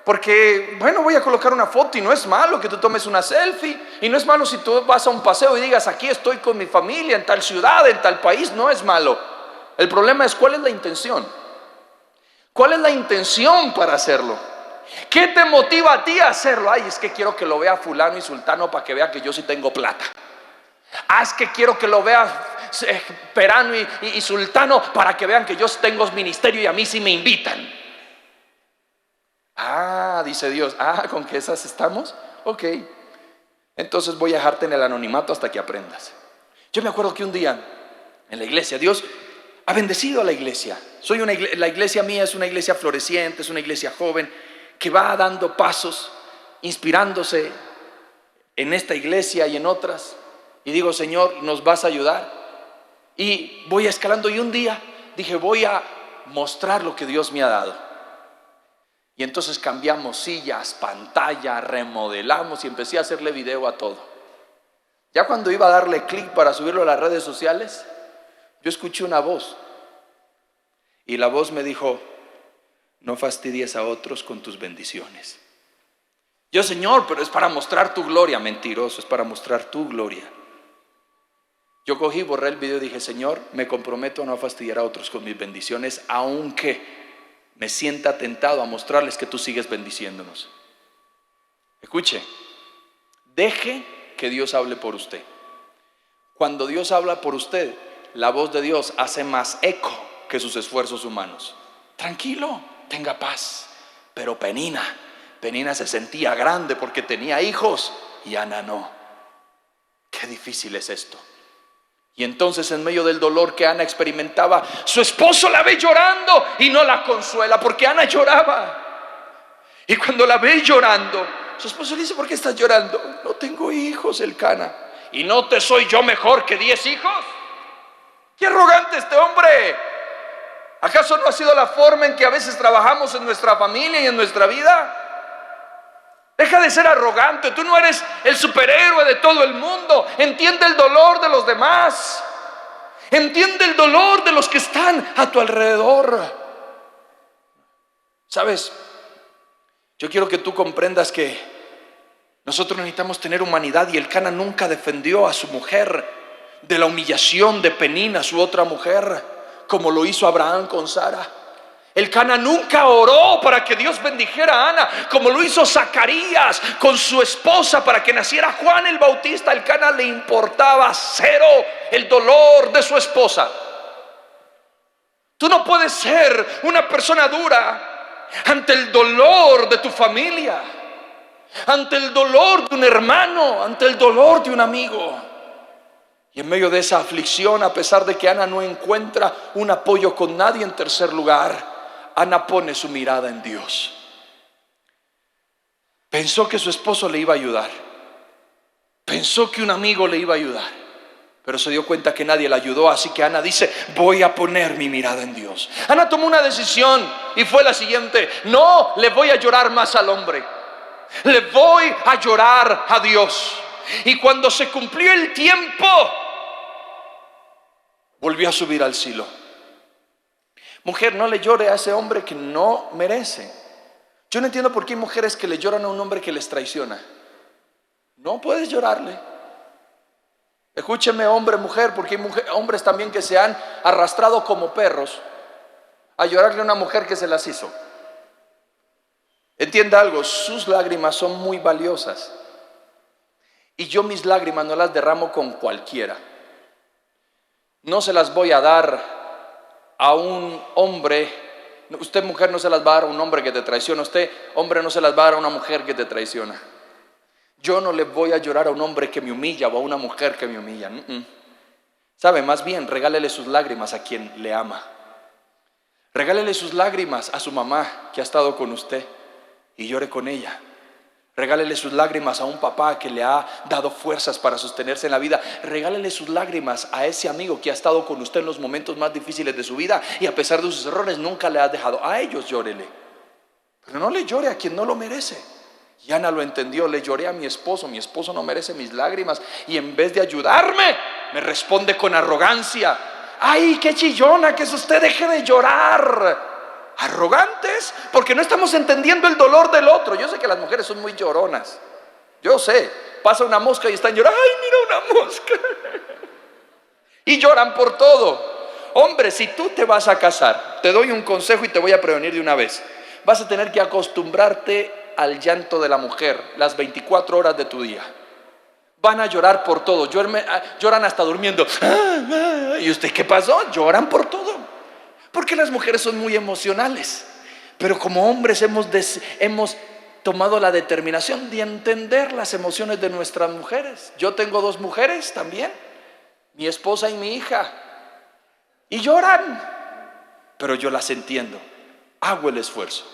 porque, bueno, voy a colocar una foto y no es malo que tú tomes una selfie. Y no es malo si tú vas a un paseo y digas, aquí estoy con mi familia en tal ciudad, en tal país. No es malo. El problema es cuál es la intención. ¿Cuál es la intención para hacerlo? ¿Qué te motiva a ti a hacerlo? Ay, es que quiero que lo vea fulano y sultano para que vea que yo sí tengo plata. Ah, es que quiero que lo vea perano y sultano para que vean que yo tengo ministerio y a mí sí me invitan. Ah, dice Dios, ¿con que esas estamos? Ok, entonces voy a dejarte en el anonimato hasta que aprendas. Yo me acuerdo que un día en la iglesia, Dios ha bendecido a la iglesia. La iglesia mía es una iglesia floreciente, es una iglesia joven que va dando pasos, inspirándose en esta iglesia y en otras. Y digo, Señor, ¿nos vas a ayudar? Y voy escalando y un día dije, voy a mostrar lo que Dios me ha dado. Y entonces cambiamos sillas, pantalla, remodelamos y empecé a hacerle video a todo. Ya cuando iba a darle clic para subirlo a las redes sociales, yo escuché una voz y la voz me dijo, no fastidies a otros con tus bendiciones. Yo, Señor, pero es para mostrar tu gloria. Mentiroso, es para mostrar tu gloria. Yo cogí, borré el video y dije, Señor, me comprometo a no fastidiar a otros con mis bendiciones, aunque me sienta tentado a mostrarles que tú sigues bendiciéndonos. Escuche, deje que Dios hable por usted. Cuando Dios habla por usted, la voz de Dios hace más eco que sus esfuerzos humanos. Tranquilo, tenga paz. Pero Penina se sentía grande porque tenía hijos y Ana no. Qué difícil es esto. Y entonces, en medio del dolor que Ana experimentaba, su esposo la ve llorando y no la consuela porque Ana lloraba. Y cuando la ve llorando, su esposo le dice, ¿por qué estás llorando? No tengo hijos, Elcana. ¿Y no te soy yo mejor que 10 hijos? ¡Qué arrogante este hombre! ¿Acaso no ha sido la forma en que a veces trabajamos en nuestra familia y en nuestra vida? Deja de ser arrogante. Tú no eres el superhéroe de todo el mundo. Entiende el dolor de los demás. Entiende el dolor de los que están a tu alrededor. ¿Sabes? Yo quiero que tú comprendas que nosotros necesitamos tener humanidad, y Elcana nunca defendió a su mujer de la humillación de Penina, su otra mujer, como lo hizo Abraham con Sara. Elcana nunca oró para que Dios bendijera a Ana, como lo hizo Zacarías con su esposa para que naciera Juan el Bautista. Elcana le importaba cero el dolor de su esposa. Tú no puedes ser una persona dura ante el dolor de tu familia, ante el dolor de un hermano, ante el dolor de un amigo. Y en medio de esa aflicción, a pesar de que Ana no encuentra un apoyo con nadie, en tercer lugar, Ana pone su mirada en Dios. Pensó que su esposo le iba a ayudar, pensó que un amigo le iba a ayudar, pero se dio cuenta que nadie la ayudó. Así que Ana dice: voy a poner mi mirada en Dios. Ana tomó una decisión y fue la siguiente: no le voy a llorar más al hombre, le voy a llorar a Dios. Y cuando se cumplió el tiempo, volvió a subir al Silo. Mujer, no le llore a ese hombre que no merece. Yo no entiendo por qué hay mujeres que le lloran a un hombre que les traiciona. No puedes llorarle. Escúcheme, hombre, mujer, porque hay hombres también que se han arrastrado como perros a llorarle a una mujer que se las hizo. Entienda algo: sus lágrimas son muy valiosas, y yo mis lágrimas no las derramo con cualquiera. No se las voy a dar a un hombre. Usted, mujer, no se las va a dar a un hombre que te traiciona. Usted, hombre, no se las va a dar a una mujer que te traiciona. Yo no le voy a llorar a un hombre que me humilla o a una mujer que me humilla. ¿Sabe? Más bien, regálele sus lágrimas a quien le ama. Regálele sus lágrimas a su mamá que ha estado con usted y llore con ella. Regálele sus lágrimas a un papá que le ha dado fuerzas para sostenerse en la vida. Regálele sus lágrimas a ese amigo que ha estado con usted en los momentos más difíciles de su vida y a pesar de sus errores nunca le ha dejado. A ellos llórele, pero no le llore a quien no lo merece. Y Ana lo entendió: le lloré a mi esposo no merece mis lágrimas, y en vez de ayudarme me responde con arrogancia. ¡Ay, qué chillona que es usted! ¡Deje de llorar! Arrogantes porque no estamos entendiendo el dolor del otro. Yo sé que las mujeres son muy lloronas, yo sé. Pasa una mosca y están llorando: ¡ay, mira una mosca! Y lloran por todo. Hombre, si tú te vas a casar, te doy un consejo y te voy a prevenir de una vez: vas a tener que acostumbrarte al llanto de la mujer las 24 horas de tu día. Van a llorar por todo, lloran hasta durmiendo. ¿Y usted qué pasó? Lloran por todo, porque las mujeres son muy emocionales. Pero como hombres hemos tomado la determinación de entender las emociones de nuestras mujeres. Yo tengo 2 mujeres también, mi esposa y mi hija, y lloran, pero yo las entiendo, hago el esfuerzo.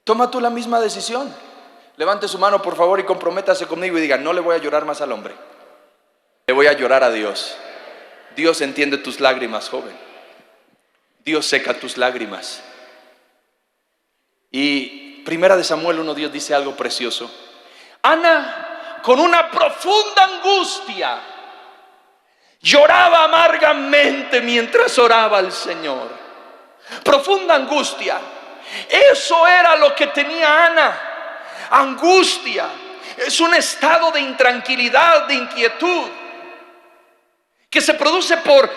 Toma tú la misma decisión. Levante su mano, por favor, y comprométase conmigo y diga: no le voy a llorar más al hombre, le voy a llorar a Dios. Dios entiende tus lágrimas, joven. Dios seca tus lágrimas. Y Primera de Samuel 1:10 dice algo precioso. Ana, con una profunda angustia, lloraba amargamente mientras oraba al Señor. Profunda angustia. Eso era lo que tenía Ana. Angustia es un estado de intranquilidad, de inquietud, que se produce por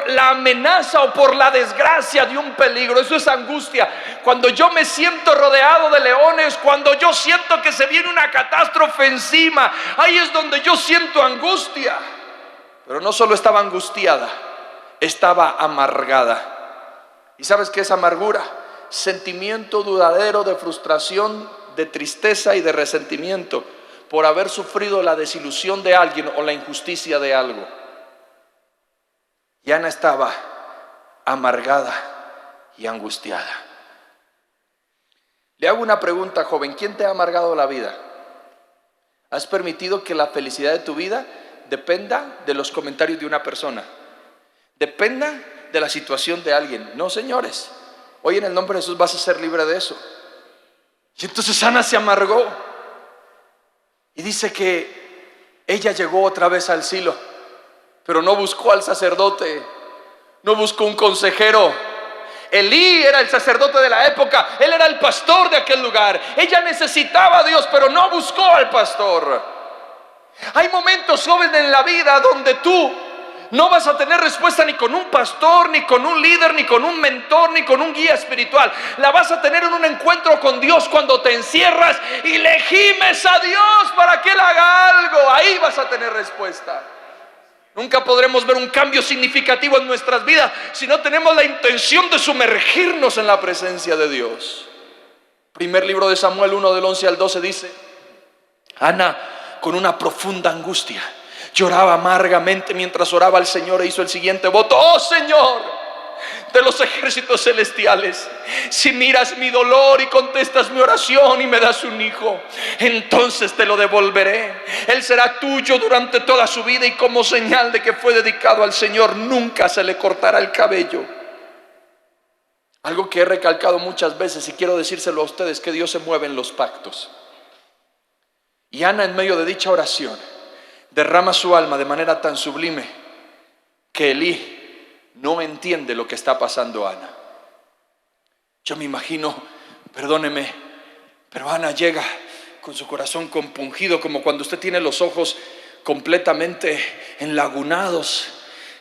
la amenaza o por la desgracia de un peligro. Eso es angustia. Cuando yo me siento rodeado de leones, cuando yo siento que se viene una catástrofe encima, ahí es donde yo siento angustia. Pero no solo estaba angustiada, estaba amargada. ¿Y sabes qué es amargura? Sentimiento duradero de frustración, de tristeza y de resentimiento por haber sufrido la desilusión de alguien o la injusticia de algo. Y Ana estaba amargada y angustiada. Le hago una pregunta, joven: ¿quién te ha amargado la vida? ¿Has permitido que la felicidad de tu vida dependa de los comentarios de una persona? Dependa de la situación de alguien. No, señores, hoy en el nombre de Jesús vas a ser libre de eso. Y entonces Ana se amargó y dice que ella llegó otra vez al Silo, pero no buscó al sacerdote, no buscó un consejero. Elí era el sacerdote de la época, él era el pastor de aquel lugar. Ella necesitaba a Dios, pero no buscó al pastor. Hay momentos, jóvenes, en la vida donde tú no vas a tener respuesta ni con un pastor, ni con un líder, ni con un mentor, ni con un guía espiritual. La vas a tener en un encuentro con Dios cuando te encierras y le gimes a Dios para que Él haga algo. Ahí vas a tener respuesta. Nunca podremos ver un cambio significativo en nuestras vidas si no tenemos la intención de sumergirnos en la presencia de Dios. Primer libro de Samuel 1 del 11 al 12 dice: Ana, con una profunda angustia, lloraba amargamente mientras oraba al Señor e hizo el siguiente voto: oh Señor de los ejércitos celestiales, si miras mi dolor y contestas mi oración y me das un hijo, entonces te lo devolveré. Él será tuyo durante toda su vida y como señal de que fue dedicado al Señor, nunca se le cortará el cabello. Algo que he recalcado muchas veces y quiero decírselo a ustedes, que Dios se mueve en los pactos. Y Ana, en medio de dicha oración, derrama su alma de manera tan sublime que Elí no entiende lo que está pasando a Ana. Yo me imagino, perdóneme, pero Ana llega con su corazón compungido, como cuando usted tiene los ojos completamente enlagunados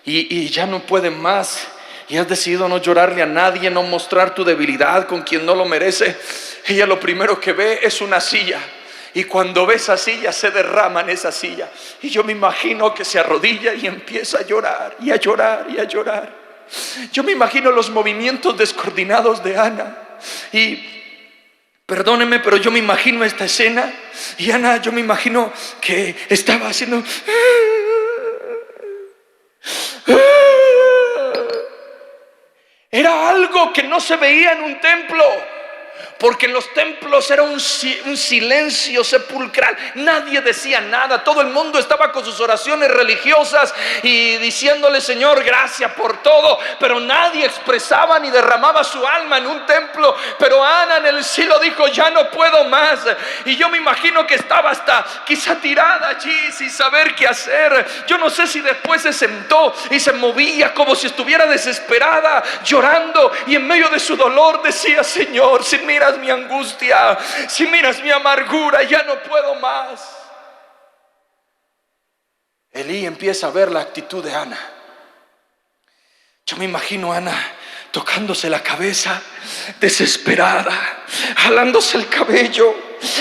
y ya no puede más, y has decidido no llorarle a nadie, no mostrar tu debilidad con quien no lo merece. Ella lo primero que ve es una silla, y cuando ve esa silla se derrama en esa silla. Y yo me imagino que se arrodilla y empieza a llorar y a llorar y a llorar. Yo me imagino los movimientos descoordinados de Ana. Y perdónenme, pero yo me imagino esta escena. Y Ana, yo me imagino que estaba haciendo... Era algo que no se veía en un templo, porque en los templos era un silencio sepulcral. Nadie decía nada, todo el mundo estaba con sus oraciones religiosas y diciéndole: Señor, gracias por todo, pero nadie expresaba ni derramaba su alma en un templo. Pero Ana en el Silo dijo: ya no puedo más. Y yo me imagino que estaba hasta quizá tirada allí sin saber qué hacer. Yo no sé si después se sentó y se movía como si estuviera desesperada, llorando, y en medio de su dolor decía: Señor, si miras mi angustia, si miras mi amargura, ya no puedo más. Elí empieza a ver la actitud de Ana. Yo me imagino a Ana tocándose la cabeza, desesperada, jalándose el cabello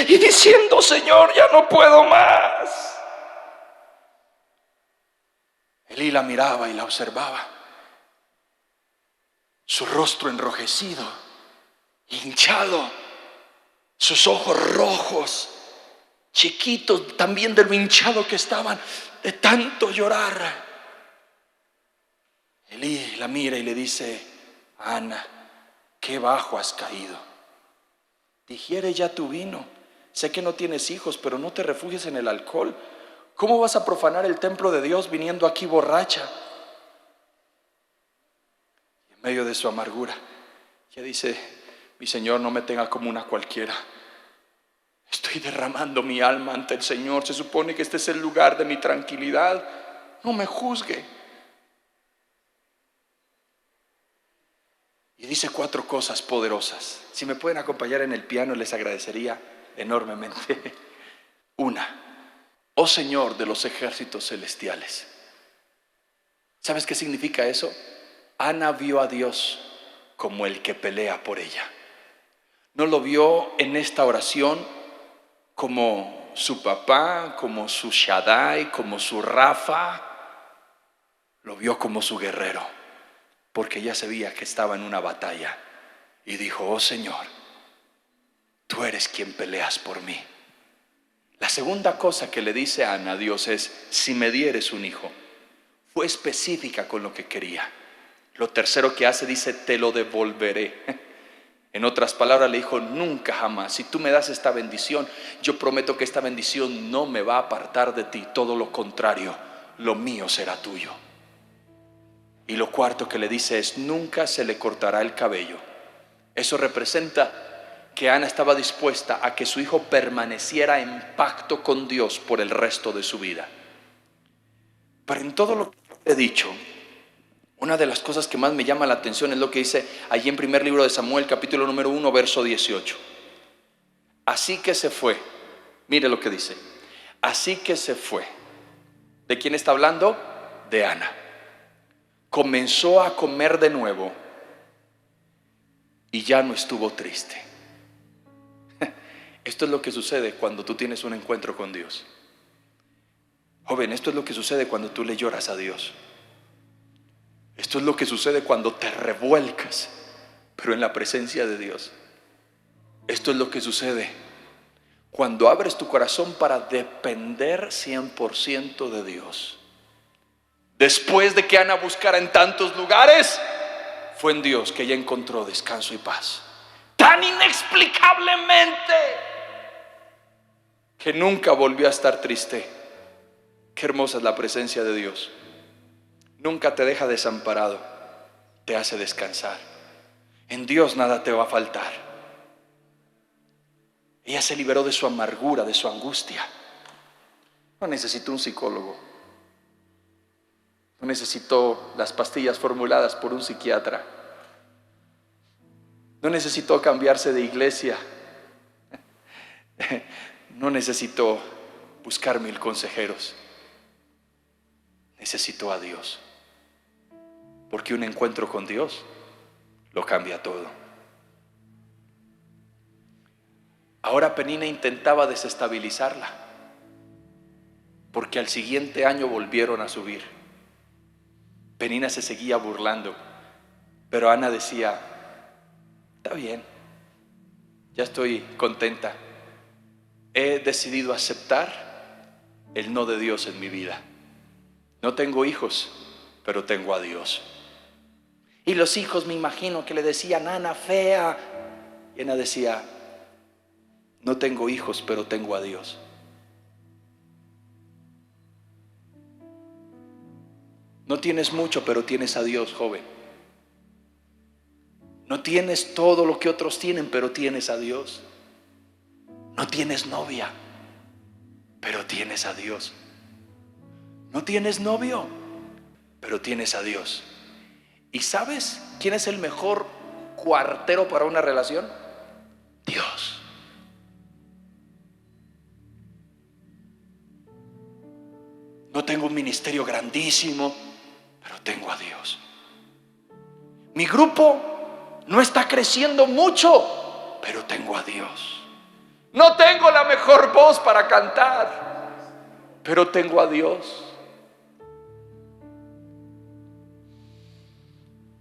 y diciendo: Señor, ya no puedo más. Elí la miraba y la observaba, su rostro enrojecido, hinchado, sus ojos rojos, chiquitos también de lo hinchado que estaban de tanto llorar. Elí la mira y le dice: Ana, qué bajo has caído. Digiere ya tu vino. Sé que no tienes hijos, pero no te refugies en el alcohol. ¿Cómo vas a profanar el templo de Dios viniendo aquí borracha? Y en medio de su amargura, ella dice: mi Señor no me tenga como una cualquiera. Estoy derramando mi alma ante el Señor. Se supone que este es el lugar de mi tranquilidad. No me juzgue. Y dice 4 cosas poderosas. Si me pueden acompañar en el piano, les agradecería enormemente. 1. Oh Señor de los ejércitos celestiales. ¿Sabes qué significa eso? Ana vio a Dios como el que pelea por ella. No lo vio en esta oración como su papá, como su Shaddai, como su Rafa. Lo vio como su guerrero, porque ella sabía que estaba en una batalla. Y dijo: oh Señor, tú eres quien peleas por mí. La segunda cosa que le dice Ana a Dios es: si me dieres un hijo. Fue específica con lo que quería. Lo tercero que hace, dice: te lo devolveré. En otras palabras, le dijo: nunca jamás, si tú me das esta bendición, yo prometo que esta bendición no me va a apartar de ti. Todo lo contrario, lo mío será tuyo. Y lo cuarto que le dice es: nunca se le cortará el cabello. Eso representa que Ana estaba dispuesta a que su hijo permaneciera en pacto con Dios por el resto de su vida. Pero en todo lo que he dicho, una de las cosas que más me llama la atención es lo que dice allí en primer libro de Samuel, capítulo número 1, verso 18. Así que se fue. Mire lo que dice. Así que se fue. ¿De quién está hablando? De Ana. Comenzó a comer de nuevo y ya no estuvo triste. Esto es lo que sucede cuando tú tienes un encuentro con Dios. Joven, esto es lo que sucede cuando tú le lloras a Dios. Esto es lo que sucede cuando te revuelcas, pero en la presencia de Dios. Esto es lo que sucede cuando abres tu corazón para depender 100% de Dios. Después de que Ana buscara en tantos lugares, fue en Dios que ella encontró descanso y paz. Tan inexplicablemente que nunca volvió a estar triste. Qué hermosa es la presencia de Dios. Nunca te deja desamparado, te hace descansar. En Dios nada te va a faltar. Ella se liberó de su amargura, de su angustia. No necesitó un psicólogo. No necesitó las pastillas formuladas por un psiquiatra. No necesitó cambiarse de iglesia. No necesitó buscar 1000 consejeros. Necesitó a Dios. Porque un encuentro con Dios lo cambia todo. Ahora Penina intentaba desestabilizarla, porque al siguiente año volvieron a subir. Penina se seguía burlando, pero Ana decía: está bien, ya estoy contenta. He decidido aceptar el no de Dios en mi vida. No tengo hijos, pero tengo a Dios. Y los hijos, me imagino que le decían: Ana fea. Y Ana decía: no tengo hijos, pero tengo a Dios. No tienes mucho, pero tienes a Dios, joven. No tienes todo lo que otros tienen, pero tienes a Dios. No tienes novia, pero tienes a Dios. No tienes novio, pero tienes a Dios. ¿Y sabes quién es el mejor cuartero para una relación? Dios. No tengo un ministerio grandísimo, pero tengo a Dios. Mi grupo no está creciendo mucho, pero tengo a Dios. No tengo la mejor voz para cantar, pero tengo a Dios.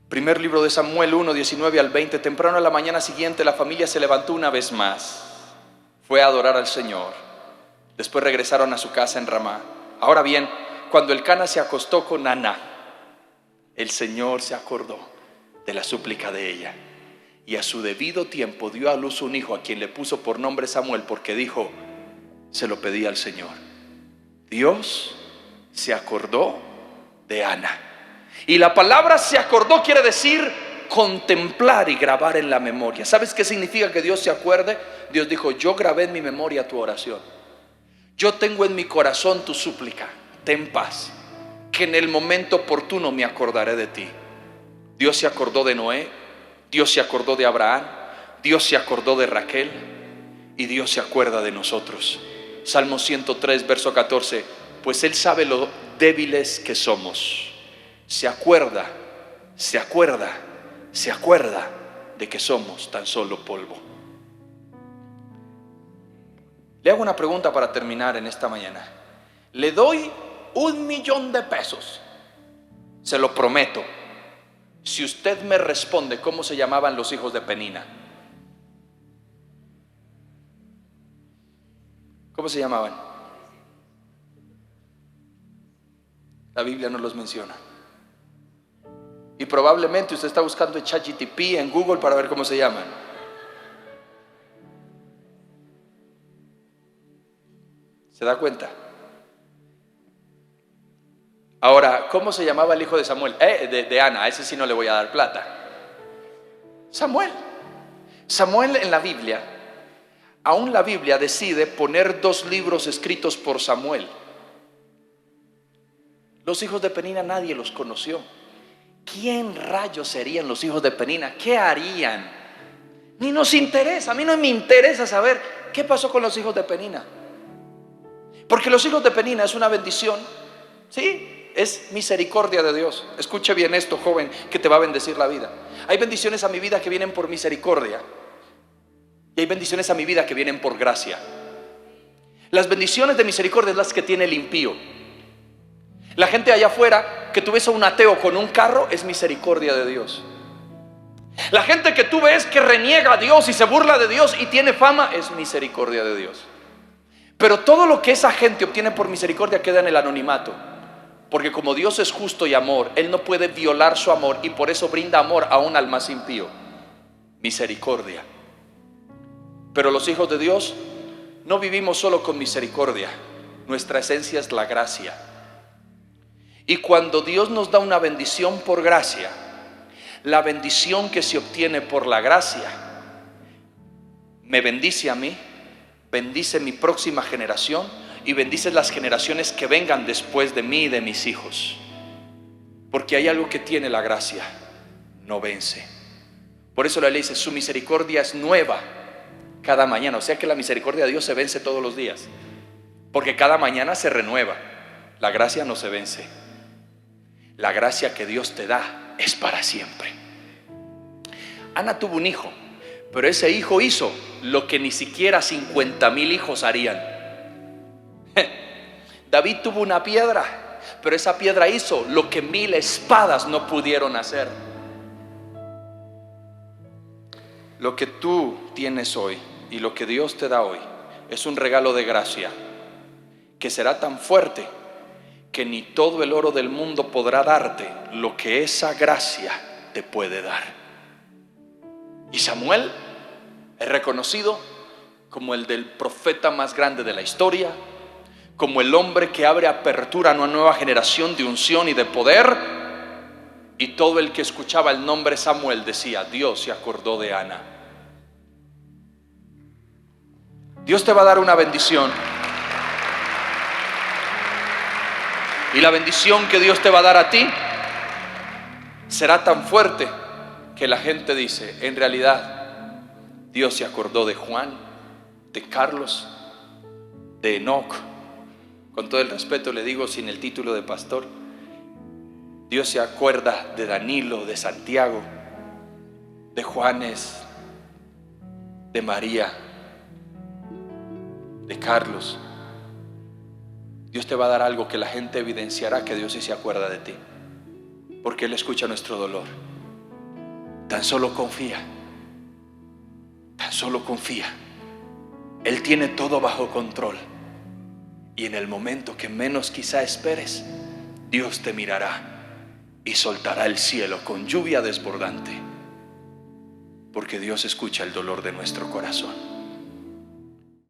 Primer libro de Samuel 1, 19 al 20. Temprano a la mañana siguiente la familia se levantó una vez más. Fue a adorar al Señor. Después regresaron a su casa en Ramá. Ahora bien, cuando Elcana se acostó con Ana, el Señor se acordó de la súplica de ella, y a su debido tiempo dio a luz un hijo, a quien le puso por nombre Samuel, porque dijo: se lo pedí al Señor. Dios se acordó de Ana. Y la palabra se acordó quiere decir contemplar y grabar en la memoria. ¿Sabes qué significa que Dios se acuerde? Dios dijo: yo grabé en mi memoria tu oración. Yo tengo en mi corazón tu súplica. Ten paz, que en el momento oportuno me acordaré de ti. Dios se acordó de Noé, Dios se acordó de Abraham, Dios se acordó de Raquel, y Dios se acuerda de nosotros. Salmo 103, verso 14. Pues Él sabe lo débiles que somos. Se acuerda de que somos tan solo polvo. Le hago una pregunta para terminar en esta mañana. Le doy $1,000,000, se lo prometo, si usted me responde cómo se llamaban los hijos de Penina. ¿Cómo se llamaban? La Biblia no los menciona. Y probablemente usted está buscando en ChatGPT, en Google, para ver cómo se llaman. ¿Se da cuenta? Ahora, ¿cómo se llamaba el hijo de Samuel? De Ana, a ese sí no le voy a dar plata. Samuel. Samuel en la Biblia, aún la Biblia decide poner 2 libros escritos por Samuel. Los hijos de Penina nadie los conoció. ¿Quién rayos serían los hijos de Penina? ¿Qué harían? Ni nos interesa, a mí no me interesa saber qué pasó con los hijos de Penina. Porque los hijos de Penina es una bendición, ¿sí? Es misericordia de Dios. Escuche bien esto, joven, que te va a bendecir la vida. Hay bendiciones a mi vida que vienen por misericordia, y hay bendiciones a mi vida que vienen por gracia. Las bendiciones de misericordia es las que tiene el impío. La gente allá afuera, que tú ves a un ateo con un carro, es misericordia de Dios. La gente que tú ves que reniega a Dios y se burla de Dios y tiene fama, es misericordia de Dios. Pero todo lo que esa gente obtiene por misericordia queda en el anonimato. Porque como Dios es justo y amor, Él no puede violar su amor, y por eso brinda amor aún al más impío. Misericordia. Pero los hijos de Dios no vivimos solo con misericordia. Nuestra esencia es la gracia. Y cuando Dios nos da una bendición por gracia, la bendición que se obtiene por la gracia me bendice a mí, bendice mi próxima generación y bendice las generaciones que vengan después de mí y de mis hijos. Porque hay algo que tiene la gracia: no vence. Por eso la ley dice: su misericordia es nueva cada mañana. O sea que la misericordia de Dios se vence todos los días, porque cada mañana se renueva. La gracia no se vence. La gracia que Dios te da es para siempre. Ana tuvo un hijo, pero ese hijo hizo lo que ni siquiera 50,000 hijos harían. David tuvo una piedra, pero esa piedra hizo lo que 1000 espadas no pudieron hacer. Lo que tú tienes hoy y lo que Dios te da hoy es un regalo de gracia que será tan fuerte que ni todo el oro del mundo podrá darte lo que esa gracia te puede dar. Y Samuel es reconocido como el del profeta más grande de la historia, como el hombre que abre apertura a una nueva generación de unción y de poder. Y todo el que escuchaba el nombre Samuel decía: Dios se acordó de Ana. Dios te va a dar una bendición, y la bendición que Dios te va a dar a ti será tan fuerte que la gente dice: en realidad Dios se acordó de Juan, de Carlos, de Enoc. Con todo el respeto le digo, sin el título de pastor, Dios se acuerda de Danilo, de Santiago, de Juanes, de María, de Carlos. Dios te va a dar algo que la gente evidenciará que Dios sí se acuerda de ti, porque Él escucha nuestro dolor. Tan solo confía, tan solo confía. Él tiene todo bajo control, y en el momento que menos quizá esperes, Dios te mirará y soltará el cielo con lluvia desbordante, porque Dios escucha el dolor de nuestro corazón.